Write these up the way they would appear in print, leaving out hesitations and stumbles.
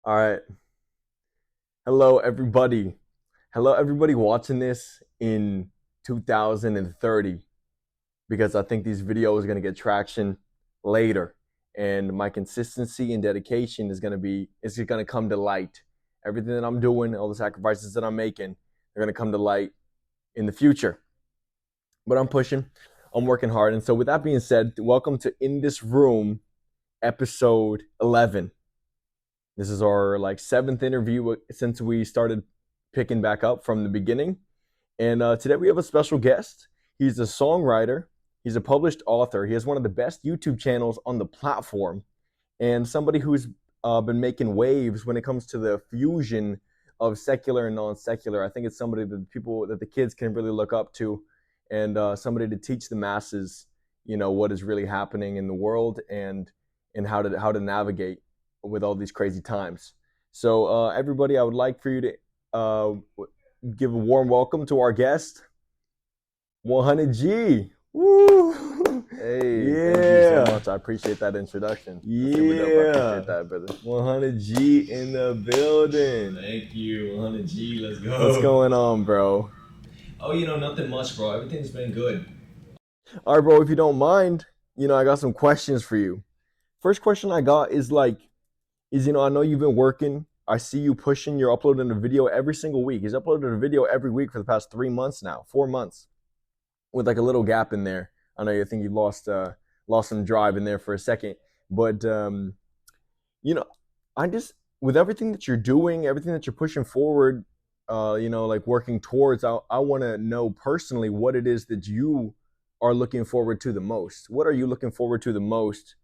All right. Hello, everybody. Hello, everybody watching this in 2030 because I think these videos are going to get traction later. And my consistency and dedication is going to come to light. Everything that I'm doing, all the sacrifices that I'm making, they're going to come to light in the future. But I'm pushing, I'm working hard. And so, with that being said, welcome to In This Room, episode 11. This is our seventh interview since we started picking back up from the beginning. And today we have a special guest. He's a songwriter. He's a published author. He has one of the best YouTube channels on the platform, and somebody who's been making waves when it comes to the fusion of secular and non-secular. I think it's somebody that the kids can really look up to, and somebody to teach the masses, what is really happening in the world and how to navigate with all these crazy times. So everybody, I would like for you to give a warm welcome to our guest, 100G. Woo! Hey, yeah. Thank you so much. I appreciate that introduction. Yeah. I appreciate that, brother. 100G in the building. Thank you, 100G. Let's go. What's going on, bro? Oh, nothing much, bro. Everything's been good. All right, bro, if you don't mind, I got some questions for you. First question I got is I know you've been working. I see you pushing. You're uploading a video every single week. He's uploaded a video every week for the past 3 months now, 4 months, with like a little gap in there. I know you think you lost some drive in there for a second, but I just, with everything that you're doing, everything that you're pushing forward, working towards, I want to know personally what it is that you are looking forward to the most. What are you looking forward to the most?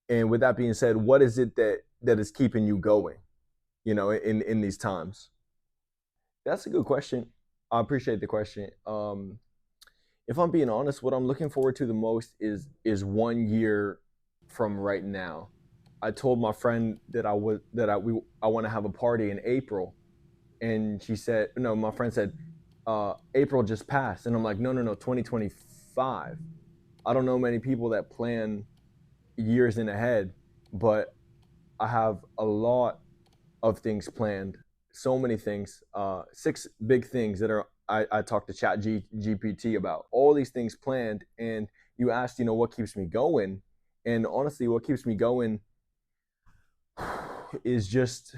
And with that being said, what is it that is keeping you going, in these times? That's a good question. I appreciate the question. If I'm being honest, what I'm looking forward to the most is 1 year from right now. I told my friend that I want to have a party in April, and she said, no, my friend said, April just passed, and I'm like, no, 2025. I don't know many people that plan years in ahead, but I have a lot of things planned. So many things, 6 big things that I talked to GPT about. All these things planned, and you asked, what keeps me going? And honestly, what keeps me going is just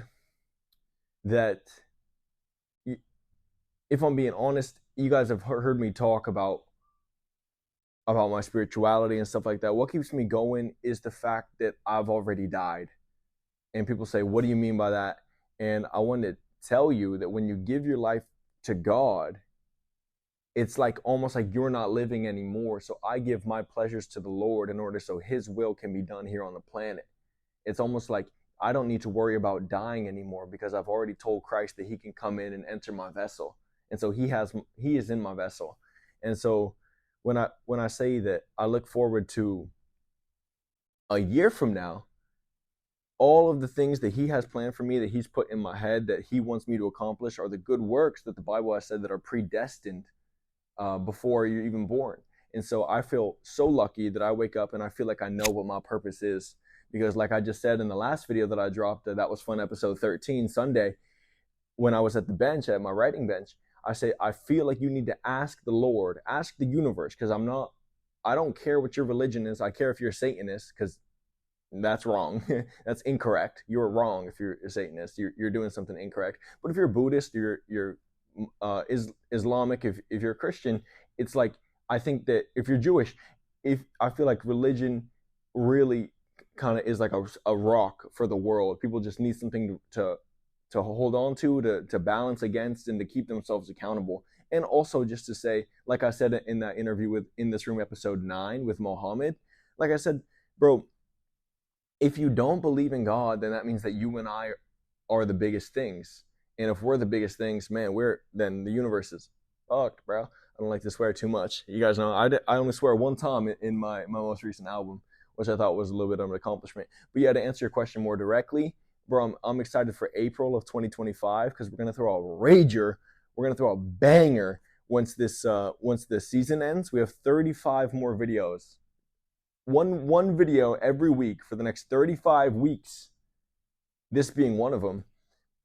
that, if I'm being honest, you guys have heard me talk about my spirituality and stuff like that. What keeps me going is the fact that I've already died. And people say, what do you mean by that? And I want to tell you that when you give your life to God, it's almost like you're not living anymore. So I give my pleasures to the Lord in order so his will can be done here on the planet. It's almost like I don't need to worry about dying anymore because I've already told Christ that he can come in and enter my vessel. And so he is in my vessel. And so when I say that I look forward to a year from now, all of the things that he has planned for me, that he's put in my head, that he wants me to accomplish, are the good works that the Bible has said that are predestined before you're even born. And so I feel so lucky that I wake up and I feel like I know what my purpose is. Because like I just said in the last video that I dropped, that was fun, episode 13, Sunday, when I was at the bench, at my writing bench, I say, I feel like you need to ask the Lord, ask the universe, because I don't care what your religion is. I care if you're a Satanist, because that's wrong. That's incorrect. You're wrong if you're a Satanist. You're doing something incorrect. But if you're Buddhist, you're Islamic, if you're a Christian, it's like, I think that if you're Jewish, I feel like religion really kind of is like a rock for the world. People just need something to hold on to balance against, and to keep themselves accountable. And also just to say, like I said in that interview with In This Room, episode 9 with Mohammed, like I said, bro, if you don't believe in God, then that means that you and I are the biggest things. And if we're the biggest things, man, then the universe is fucked, bro. I don't like to swear too much. You guys know I only swear one time in my most recent album, which I thought was a little bit of an accomplishment. But yeah, to answer your question more directly, bro, I'm excited for April of 2025 because we're gonna throw a rager. We're gonna throw a banger once this season ends. We have 35 more videos. One video every week for the next 35 weeks. this being one of them,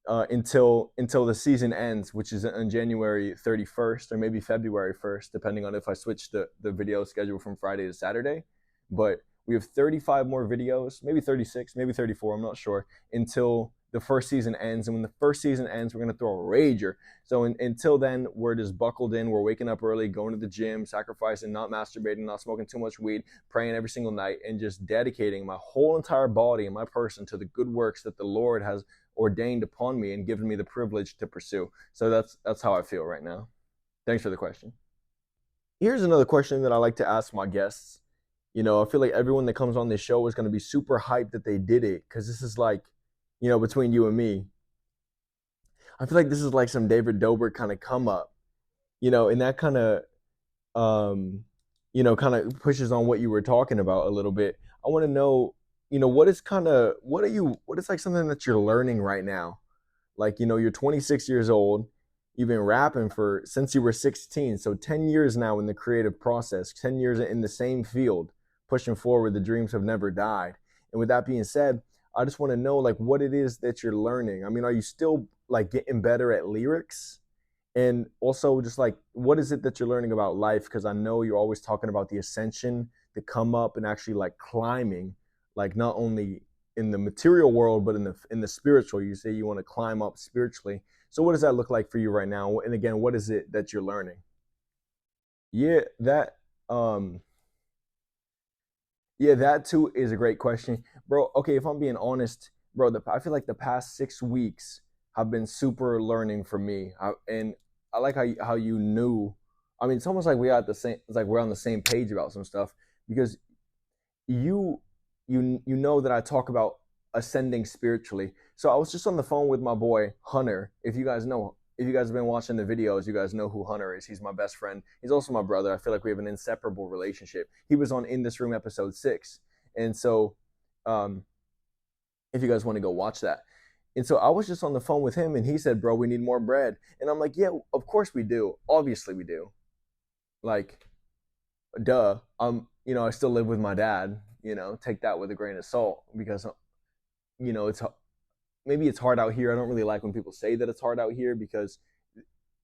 until the season ends, which is on January 31st or maybe February 1st, depending on if I switch the video schedule from Friday to Saturday. But we have 35 more videos, maybe 36, maybe 34, I'm not sure, until the first season ends. And when the first season ends, we're going to throw a rager. So until then, we're just buckled in. We're waking up early, going to the gym, sacrificing, not masturbating, not smoking too much weed, praying every single night, and just dedicating my whole entire body and my person to the good works that the Lord has ordained upon me and given me the privilege to pursue. So that's how I feel right now. Thanks for the question. Here's another question that I like to ask my guests. You know, I feel like everyone that comes on this show is going to be super hyped that they did it, because this is like, you know, between you and me, I feel like this is like some David Dobrik kind of come up, you know, and that kind of, you know, kind of pushes on what you were talking about a little bit. I want to know, you know, what is like something that you're learning right now? Like, you know, you're 26 years old. You've been rapping since you were 16. So 10 years now in the creative process, 10 years in the same field, pushing forward. The dreams have never died. And with that being said, I just want to know, like, what it is that you're learning. I mean, are you still like getting better at lyrics? And also just like, what is it that you're learning about life? Because I know you're always talking about the ascension, the come up, and actually like climbing, like not only in the material world, but in the spiritual. You say you want to climb up spiritually. So what does that look like for you right now? And again, what is it that you're learning? Yeah, that too is a great question, bro. Okay, if I'm being honest, bro, I feel like the past 6 weeks have been super learning for me. And I like how you knew. I mean, it's almost like we're on the same page about some stuff, because you know that I talk about ascending spiritually. So I was just on the phone with my boy Hunter. If you guys have been watching the videos, you guys know who Hunter is. He's my best friend. He's also my brother. I feel like we have an inseparable relationship. He was on In This Room episode 6. And so if you guys want to go watch that. And so I was just on the phone with him, and he said, bro, we need more bread. And I'm like, yeah, of course we do. Obviously we do. Like, duh. You know, I still live with my dad. You know, take that with a grain of salt, because, you know, maybe it's hard out here. I don't really like when people say that it's hard out here, because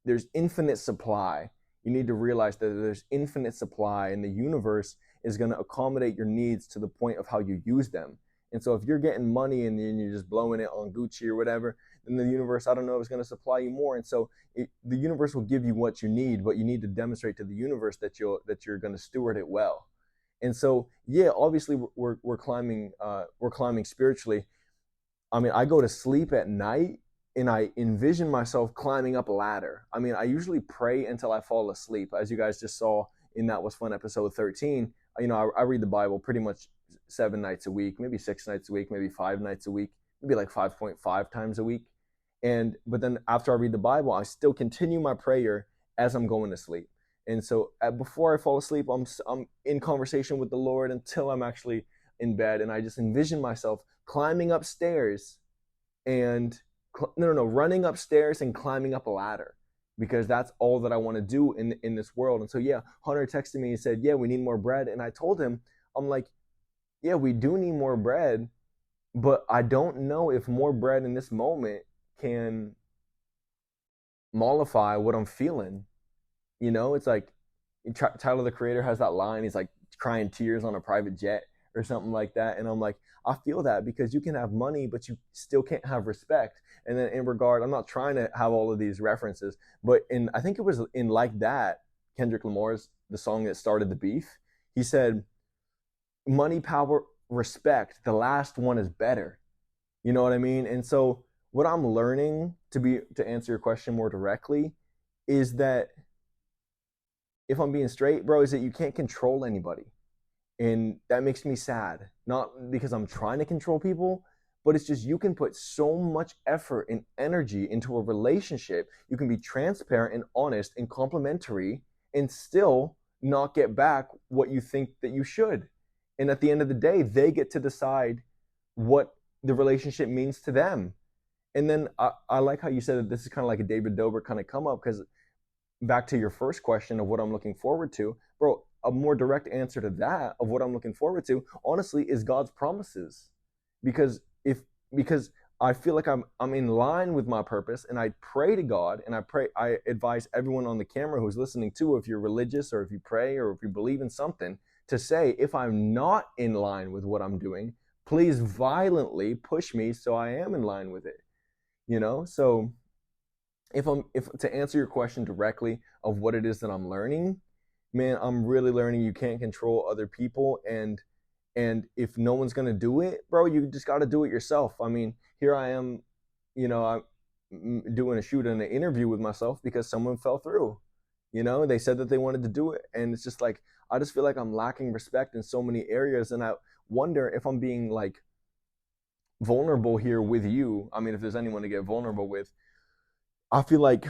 there's infinite supply. You need to realize that there's infinite supply, and the universe is going to accommodate your needs to the point of how you use them. And so if you're getting money and you're just blowing it on Gucci or whatever, then the universe, I don't know, is going to supply you more. And so the universe will give you what you need, but you need to demonstrate to the universe that you're going to steward it well. And so, yeah, obviously we're climbing spiritually. I mean, I go to sleep at night and I envision myself climbing up a ladder. I mean, I usually pray until I fall asleep. As you guys just saw in That Was Fun episode 13, you know, I read the Bible pretty much 7 nights a week, maybe 6 nights a week, maybe 5 nights a week, maybe like 5.5 times a week. But then after I read the Bible, I still continue my prayer as I'm going to sleep. And so before I fall asleep, I'm in conversation with the Lord until I'm actually in bed. And I just envision myself climbing upstairs running upstairs and climbing up a ladder, because that's all that I want to do in this world. And so, yeah, Hunter texted me and said, yeah, we need more bread. And I told him, I'm like, yeah, we do need more bread, but I don't know if more bread in this moment can mollify what I'm feeling. You know, it's like Tyler, the Creator, has that line. He's like crying tears on a private jet or something like that. And I'm like, I feel that, because you can have money, but you still can't have respect. And then I'm not trying to have all of these references, but I think it was in Like That, Kendrick Lamar's, the song that started the beef, he said, money, power, respect, the last one is better. You know what I mean? And so what I'm learning, to answer your question more directly, is that, if I'm being straight, bro, is that you can't control anybody. And that makes me sad. Not because I'm trying to control people, but it's just, you can put so much effort and energy into a relationship. You can be transparent and honest and complimentary and still not get back what you think that you should. And at the end of the day, they get to decide what the relationship means to them. And then I like how you said that this is kind of like a David Dobrik kind of come up, because back to your first question of what I'm looking forward to, bro, a more direct answer to that of what I'm looking forward to, honestly, is God's promises. Because I feel like I'm in line with my purpose, and I pray to God, and I advise everyone on the camera who's listening too, if you're religious or if you pray or if you believe in something, to say, if I'm not in line with what I'm doing, please violently push me so I am in line with it. So if to answer your question directly of what it is that I'm learning, man, I'm really learning you can't control other people, and if no one's gonna do it, bro, you just got to do it yourself. I mean, here I am, I'm doing a shoot and an interview with myself because someone fell through. They said that they wanted to do it, and it's just like I just feel like I'm lacking respect in so many areas, and I wonder if I'm being like vulnerable here with you. I mean, if there's anyone to get vulnerable with, I feel like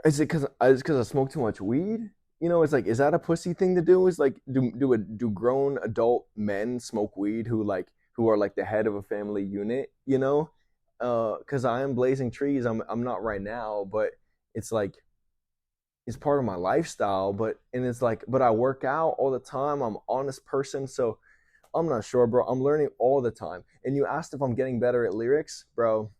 is it because I smoke too much weed? It's like, is that a pussy thing to do? Is like, do grown adult men smoke weed who are like the head of a family unit? Because I am blazing trees. I'm not right now, but it's like it's part of my lifestyle. And it's like, but I work out all the time. I'm an honest person, so I'm not sure, bro. I'm learning all the time. And you asked if I'm getting better at lyrics, bro.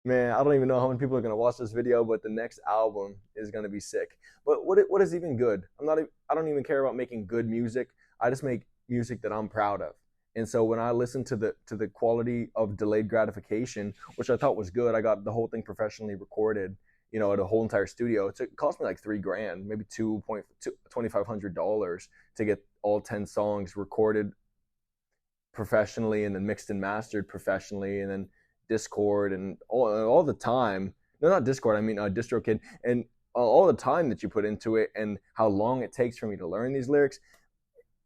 Man, I don't even know how many people are gonna watch this video, but the next album is gonna be sick. But what is even good? I don't even care about making good music. I just make music that I'm proud of. And so when I listen to the quality of Delayed Gratification, which I thought was good, I got the whole thing professionally recorded, at a whole entire studio. It cost me like $3,000, maybe $2,500 to get all 10 songs recorded professionally and then mixed and mastered professionally, and then Discord and all the time. No, not Discord. I mean DistroKid, and all the time that you put into it, and how long it takes for me to learn these lyrics,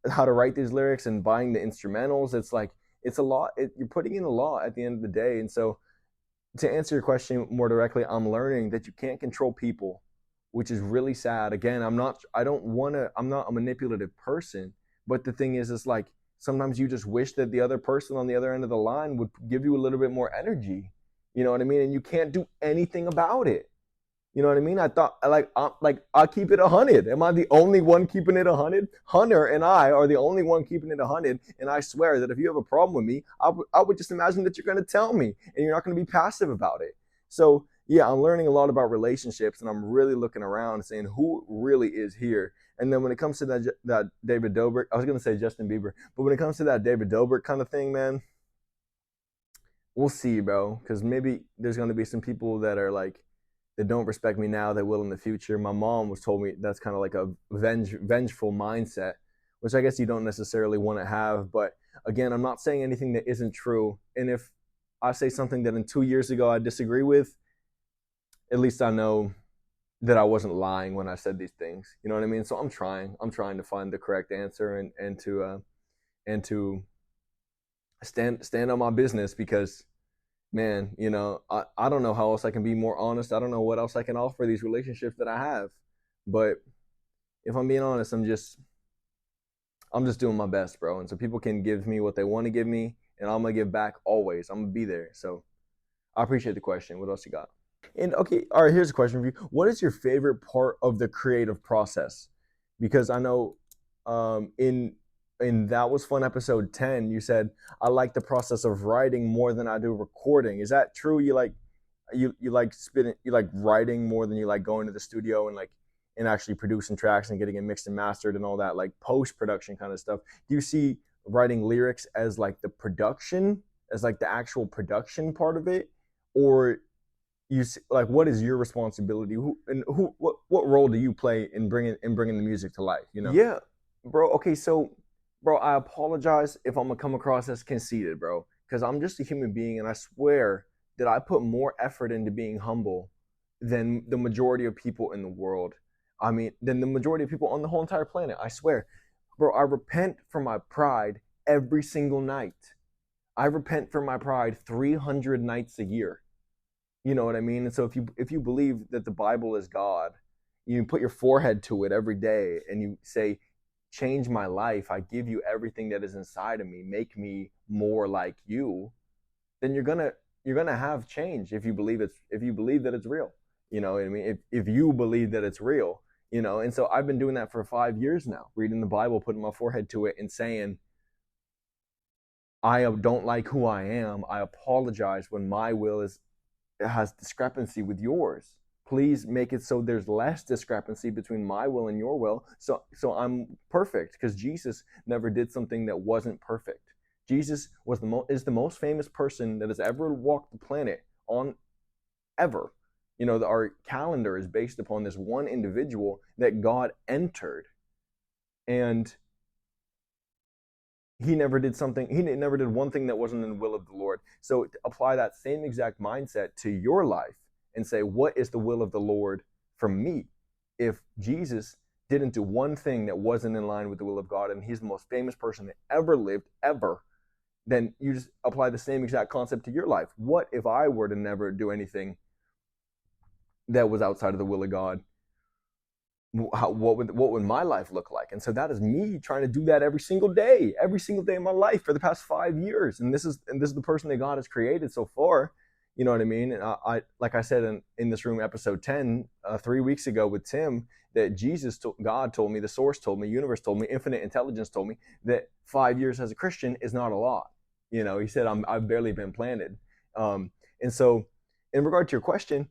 how to write these lyrics, and buying the instrumentals. It's like it's a lot. You're putting in a lot at the end of the day. And so, to answer your question more directly, I'm learning that you can't control people, which is really sad. Again, I'm not a manipulative person, but the thing is, it's like, sometimes you just wish that the other person on the other end of the line would give you a little bit more energy. You know what I mean? And you can't do anything about it. You know what I mean? I thought, I'll keep it 100. Am I the only one keeping it 100? Hunter and I are the only one keeping it 100. And I swear that if you have a problem with me, I would just imagine that you're going to tell me, and you're not going to be passive about it. So yeah, I'm learning a lot about relationships, and I'm really looking around and saying who really is here. And then when it comes to that David Dobrik, I was going to say Justin Bieber, but when it comes to that David Dobrik kind of thing, man, we'll see, bro. Because maybe there's going to be some people that are like, that don't respect me now, that will in the future. My mom was told me that's kind of like a vengeful mindset, which I guess you don't necessarily want to have. But again, I'm not saying anything that isn't true. And if I say something that in 2 years ago I disagree with, at least I know that I wasn't lying when I said these things. You know what I mean? So I'm trying to find the correct answer, and to stand on my business, because man, I don't know how else I can be more honest. I don't know what else I can offer these relationships that I have. But if I'm being honest, I'm just doing my best, bro. And so people can give me what they want to give me, and I'm gonna give back always. I'm gonna be there. So I appreciate the question. What else you got? And okay, all right, here's a question for you. What is your favorite part of the creative process? Because I know in That Was Fun episode 10, you said, I like the process of writing more than I do recording. Is that true? You like spitting, you like writing more than you like going to the studio and actually producing tracks and getting it mixed and mastered and all that, like post-production kind of stuff? Do you see writing lyrics as like the production, as like the actual production part of it? Or what is your responsibility? What role do you play in bringing the music to life? Yeah, bro. Okay, so, bro, I apologize if I'm gonna come across as conceited, bro, because I'm just a human being, and I swear that I put more effort into being humble than the majority of people in the world. I mean, than the majority of people on the whole entire planet. I swear, bro. I repent for my pride every single night. I repent for my pride 300 nights a year. You know what I mean? And so if you believe that the Bible is God, you put your forehead to it every day and you say, change my life. I give you everything that is inside of me. Make me more like you. Then you're gonna have change if you believe that it's real. You know what I mean? If you believe that it's real, And so I've been doing that for 5 years now, reading the Bible, putting my forehead to it, and saying, I don't like who I am. I apologize when my will has discrepancy with yours. Please make it so there's less discrepancy between my will and your will, so I'm perfect, because Jesus never did something that wasn't perfect. Jesus is the most famous person that has ever walked the planet on ever. Our calendar is based upon this one individual that God entered, and he never did one thing that wasn't in the will of the Lord. So apply that same exact mindset to your life and say, what is the will of the Lord for me? If Jesus didn't do one thing that wasn't in line with the will of God, and he's the most famous person that ever lived, ever, then you just apply the same exact concept to your life. What if I were to never do anything that was outside of the will of God? What would my life look like? And so that is me trying to do that every single day of my life for the past 5 years. And this is the person that God has created so far. You know what I mean? And I like I said in this room, episode 10, 3 weeks ago with Tim, that God told me, the source told me, universe told me, infinite intelligence told me that 5 years as a Christian is not a lot. He said I've barely been planted. And so in regard to your question,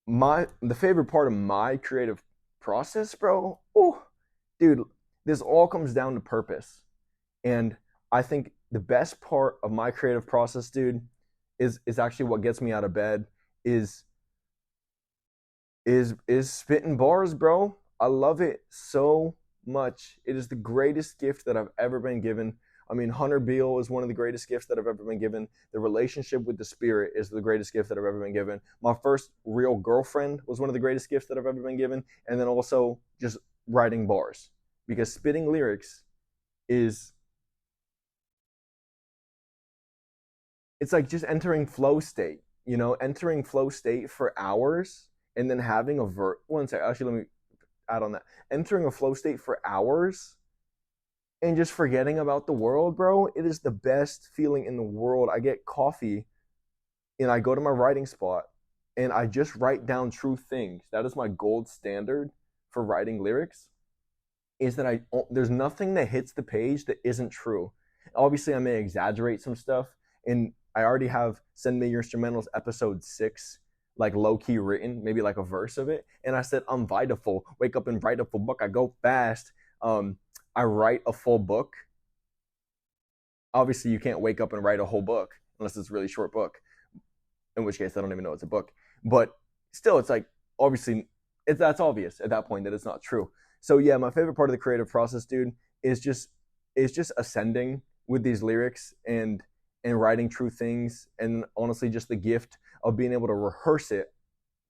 the favorite part of my creative process, bro, dude, this all comes down to purpose. And I think the best part of my creative process, dude, is actually what gets me out of bed, is spitting bars, bro. I love it so much. It is the greatest gift that I've ever been given. I mean, Hunter Beale is one of the greatest gifts that I've ever been given. The relationship with the Spirit is the greatest gift that I've ever been given. My first real girlfriend was one of the greatest gifts that I've ever been given. And then also just writing bars. Because spitting lyrics it's like just entering flow state. Entering flow state for hours and then having one second, actually, let me add on that. Entering a flow state for hours and just forgetting about the world, bro, it is the best feeling in the world. I get coffee and I go to my writing spot and I just write down true things. That is my gold standard for writing lyrics, is that there's nothing that hits the page that isn't true. Obviously, I may exaggerate some stuff, and I already have Send Me Your Instrumentals episode 6 like low-key written, maybe like a verse of it. And I said, I'm vitaful, wake up and write a full book. I go fast. I write a full book. Obviously, you can't wake up and write a whole book unless it's a really short book, in which case I don't even know it's a book. But still, it's like, obviously, that's obvious at that point that it's not true. So yeah, my favorite part of the creative process, dude, is just ascending with these lyrics and writing true things, and honestly just the gift of being able to rehearse it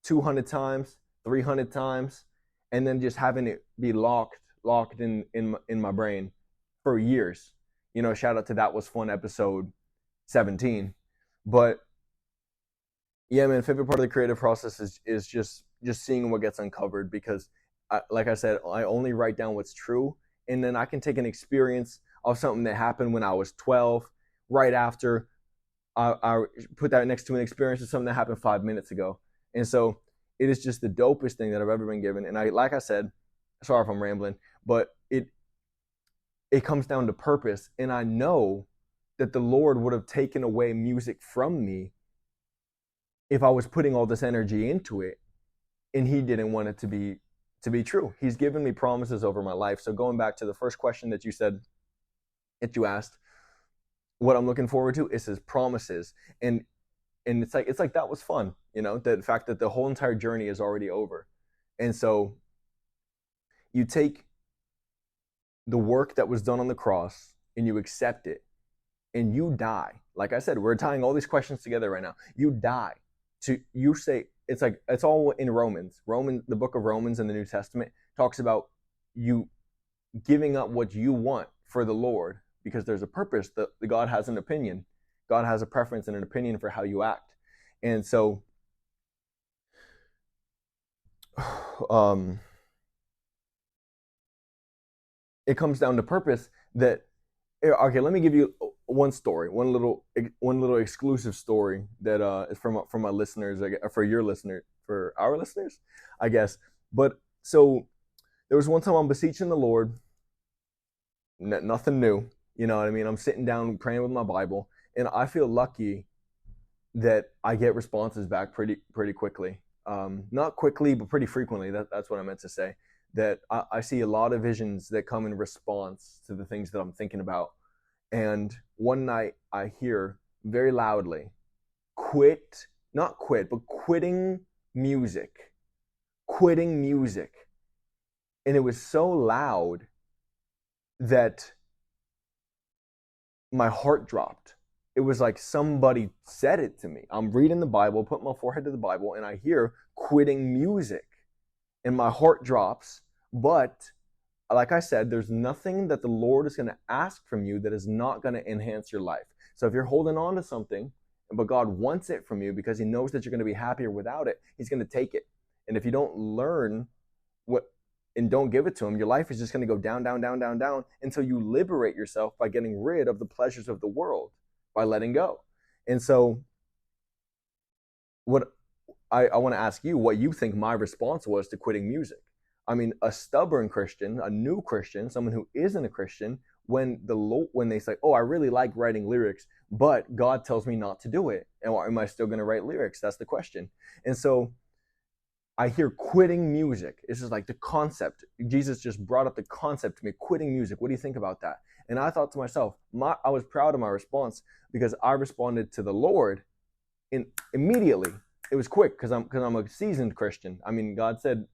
200 times, 300 times, and then just having it be locked in my brain for years. Shout out to That Was Fun episode 17. But yeah, man, favorite part of the creative process is just seeing what gets uncovered, because like I said, I only write down what's true, and then I can take an experience of something that happened when I was 12 right after I put that next to an experience of something that happened 5 minutes ago. And so it is just the dopest thing that I've ever been given. And like I said, sorry if I'm rambling, but it comes down to purpose. And I know that the Lord would have taken away music from me if I was putting all this energy into it, and he didn't want it to be true. He's given me promises over my life. So going back to the first question that you asked, what I'm looking forward to is his promises. And it's like that was fun, the fact that the whole entire journey is already over. And so you take the work that was done on the cross and you accept it, and you die. Like I said, we're tying all these questions together right now. You die. You say, it's all in Romans. The book of Romans in the New Testament talks about you giving up what you want for the Lord, because there's a purpose. That God has an opinion. God has a preference and an opinion for how you act. And so it comes down to purpose. That, okay, let me give you one story, one little exclusive story that is from my listeners, for our listeners, I guess. But so there was one time I'm beseeching the Lord, nothing new, You know what I mean? I'm sitting down praying with my Bible, and I feel lucky that I get responses back pretty quickly. Not quickly, but pretty frequently. That's what I meant to say. That I see a lot of visions that come in response to the things that I'm thinking about. And one night I hear very loudly, not quit, but quitting music. And it was so loud that my heart dropped. It was like somebody said it to me. I'm reading the Bible, put my forehead to the Bible, and I hear quitting music. And my heart drops. But like I said, there's nothing that the Lord is going to ask from you that is not going to enhance your life. So if you're holding on to something, but God wants it from you because he knows that you're going to be happier without it, he's going to take it. And if you don't learn what and don't give it to him, your life is just going to go down, down, down, down, down until you liberate yourself by getting rid of the pleasures of the world, by letting go. And so what I want to ask you, what you think my response was to quitting music. I mean, a stubborn Christian, a new Christian, someone who isn't a Christian, when they say, oh, I really like writing lyrics, but God tells me not to do it. And am I still going to write lyrics? That's the question. And so I hear quitting music. This is like the concept. Jesus just brought up the concept to me, quitting music. What do you think about that? And I thought to myself, I was proud of my response because I responded to the Lord immediately. It was quick because I'm a seasoned Christian. I mean, God said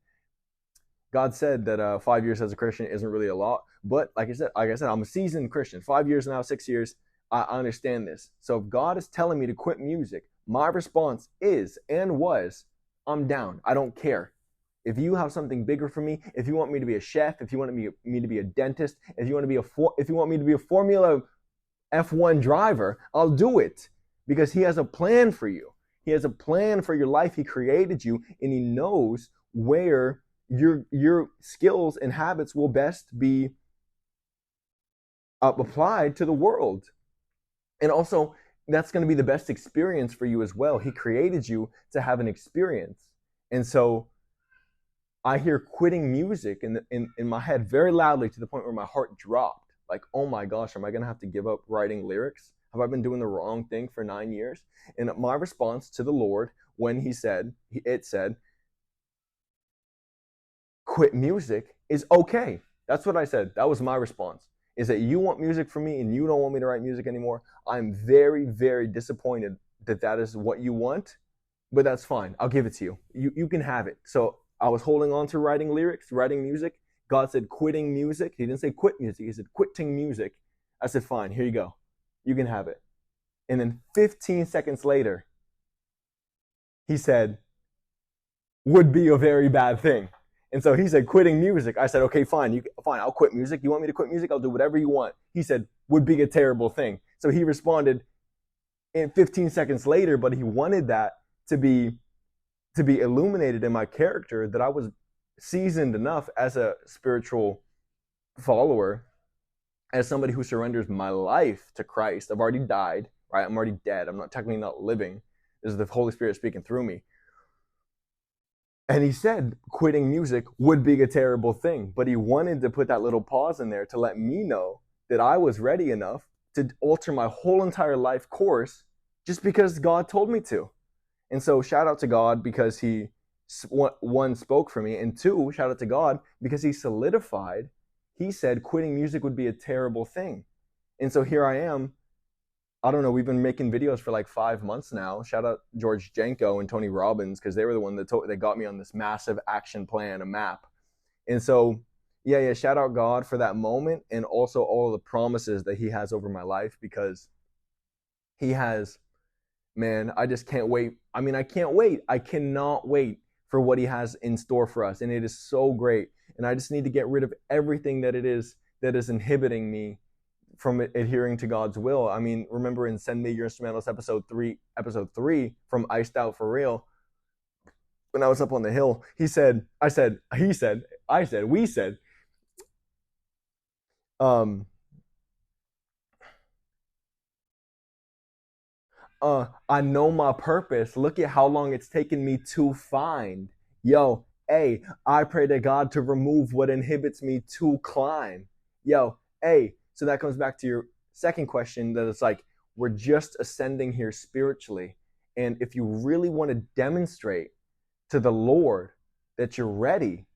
that 5 years as a Christian isn't really a lot, but like I said, I'm a seasoned Christian. 5 years now, 6 years, I understand this. So if God is telling me to quit music, my response is and was, I'm down. I don't care. If you have something bigger for me, if you want me to be a chef, if you want me to be a dentist, if you want me to be a Formula F1 driver, I'll do it because he has a plan for you. He has a plan for your life. He created you, and he knows where your skills and habits will best be applied to the world. And also, that's going to be the best experience for you as well. He created you to have an experience. And so I hear quitting music in my head very loudly to the point where my heart dropped. Like, oh my gosh, am I going to have to give up writing lyrics? Have I been doing the wrong thing for 9 years? And my response to the Lord when it said, quit music is okay. That's what I said. That was my response. Is that you want music from me and you don't want me to write music anymore. I'm very, very disappointed that is what you want, but that's fine. I'll give it to you. You can have it. So I was holding on to writing lyrics, writing music. God said quitting music. He didn't say quit music. He said quitting music. I said, fine, here you go. You can have it. And then 15 seconds later, he said, would be a very bad thing. And so he said, quitting music. I said, okay, fine, I'll quit music. You want me to quit music? I'll do whatever you want. He said, would be a terrible thing. So he responded in 15 seconds later, but he wanted that to be illuminated in my character, that I was seasoned enough as a spiritual follower, as somebody who surrenders my life to Christ. I've already died, right? I'm already dead. I'm not technically not living. This is the Holy Spirit speaking through me. And he said quitting music would be a terrible thing, but he wanted to put that little pause in there to let me know that I was ready enough to alter my whole entire life course just because God told me to. And so shout out to God because he, one, spoke for me, and two, shout out to God because he solidified. He said quitting music would be a terrible thing. And so here I am. I don't know, we've been making videos for like 5 months now. Shout out George Janko and Tony Robbins because they were the one that got me on this massive action plan, a map. And so, yeah, shout out God for that moment and also all of the promises that he has over my life because he has, man, I just can't wait. I mean, I can't wait. I cannot wait for what he has in store for us. And it is so great. And I just need to get rid of everything that is inhibiting me from adhering to God's will. I mean, remember in Send Me Your Instrumentals episode 3 from Iced Out for Real, when I was up on the hill, we said, I know my purpose. Look at how long it's taken me to find. I pray to God to remove what inhibits me to climb. So that comes back to your second question, that it's like we're just ascending here spiritually. And if you really want to demonstrate to the Lord that you're ready,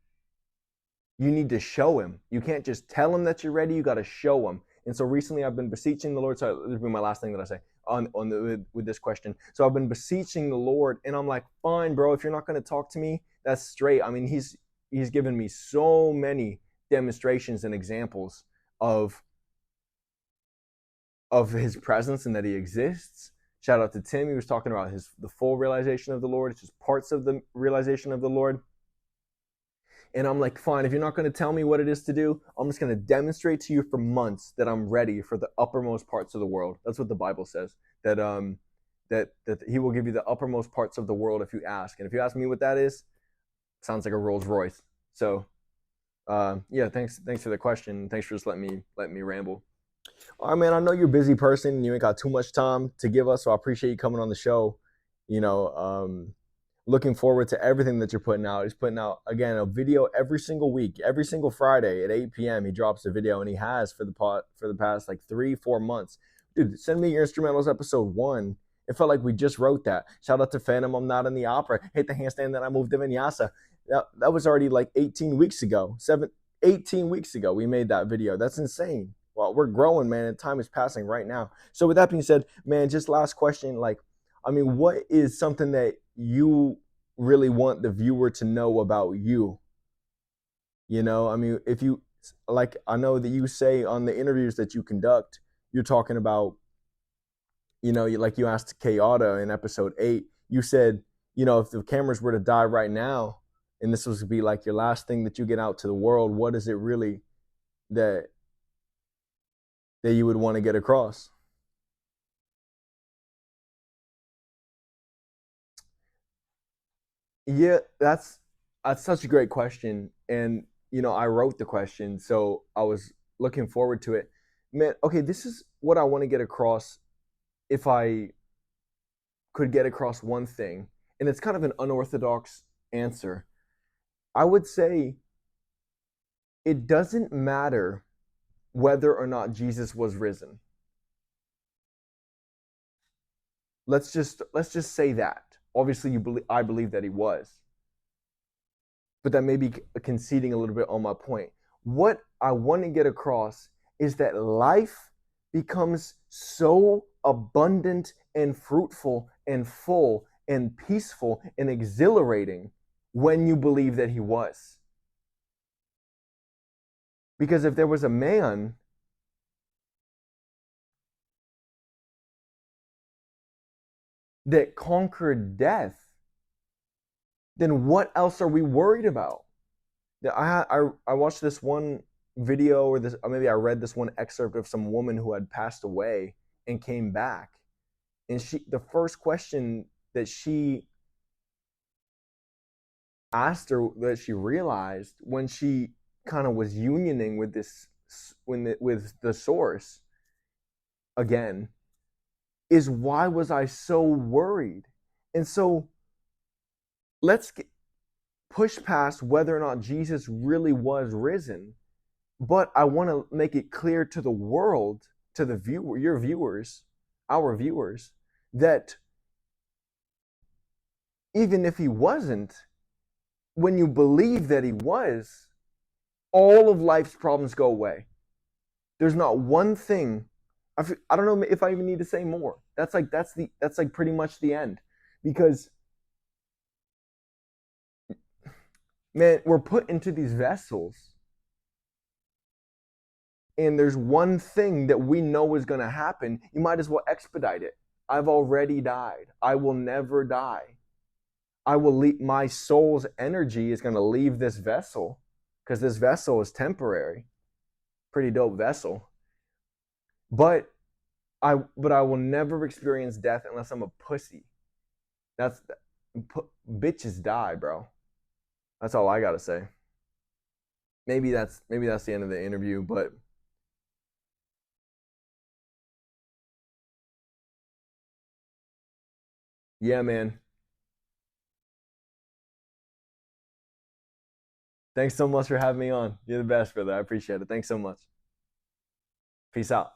you need to show him. You can't just tell him that you're ready. You got to show him. And so recently I've been beseeching the Lord. So this will be my last thing that I say with this question. So I've been beseeching the Lord, and I'm like, fine, bro, if you're not going to talk to me, that's straight. I mean, he's given me so many demonstrations and examples of his presence and that he exists. Shout out to Tim. He was talking about the full realization of the Lord. It's just parts of the realization of the Lord. And I'm like, fine, if you're not going to tell me what it is to do, I'm just going to demonstrate to you for months that I'm ready for the uppermost parts of the world. That's what the Bible says, that he will give you the uppermost parts of the world if you ask. And if you ask me what that is, it sounds like a Rolls Royce. So, yeah, thanks for the question. Thanks for just letting me ramble. All right, man, I know you're a busy person and you ain't got too much time to give us, so I appreciate you coming on the show. Looking forward to everything that you're putting out. He's putting out, again, a video every single week. Every single Friday at 8 p.m. he drops a video, and he has for the past like 3-4 months. Dude, send me your instrumentals episode 1. It felt like we just wrote that. Shout out to Phantom, I'm Not in the Opera. Hit the handstand, then I moved to Vinyasa. That was already like 18 weeks ago. 18 weeks ago we made that video. That's insane. Well, we're growing, man, and time is passing right now. So with that being said, man, just last question, like, I mean, what is something that you really want the viewer to know about you? You know, I mean, if you, like, I know that you say on the interviews that you conduct, you're talking about, you know, like you asked Kayada in episode 8, you said, you know, if the cameras were to die right now, and this was to be like your last thing that you get out to the world, what is it really that you would want to get across? Yeah, that's such a great question. And, you know, I wrote the question, so I was looking forward to it. Man, okay, this is what I want to get across if I could get across one thing. And it's kind of an unorthodox answer. I would say it doesn't matter whether or not Jesus was risen. Let's just say that. Obviously, I believe that he was. But that may be conceding a little bit on my point. What I want to get across is that life becomes so abundant and fruitful and full and peaceful and exhilarating when you believe that he was. Because if there was a man that conquered death, then what else are we worried about? I watched this one video, or maybe I read this one excerpt of some woman who had passed away and came back, and the first question that she asked her, that she realized when she kind of was unioning with with the source again, is, why was I so worried? And so let's push past whether or not Jesus really was risen, but I want to make it clear to the world, to the viewer, your viewers, our viewers, that even if he wasn't, when you believe that he was, all of life's problems go away. There's not one thing. I don't know if I even need to say more. That's like pretty much the end, because, man, we're put into these vessels, and there's one thing that we know is going to happen. You might as well expedite it. I've already died. I will never die. I will leave. My soul's energy is going to leave this vessel, because this vessel is temporary. Pretty dope vessel. But I will never experience death unless I'm a pussy. Bitches die, bro. That's all I gotta say. Maybe that's the end of the interview, but yeah, man. Thanks so much for having me on. You're the best, brother. I appreciate it. Thanks so much. Peace out.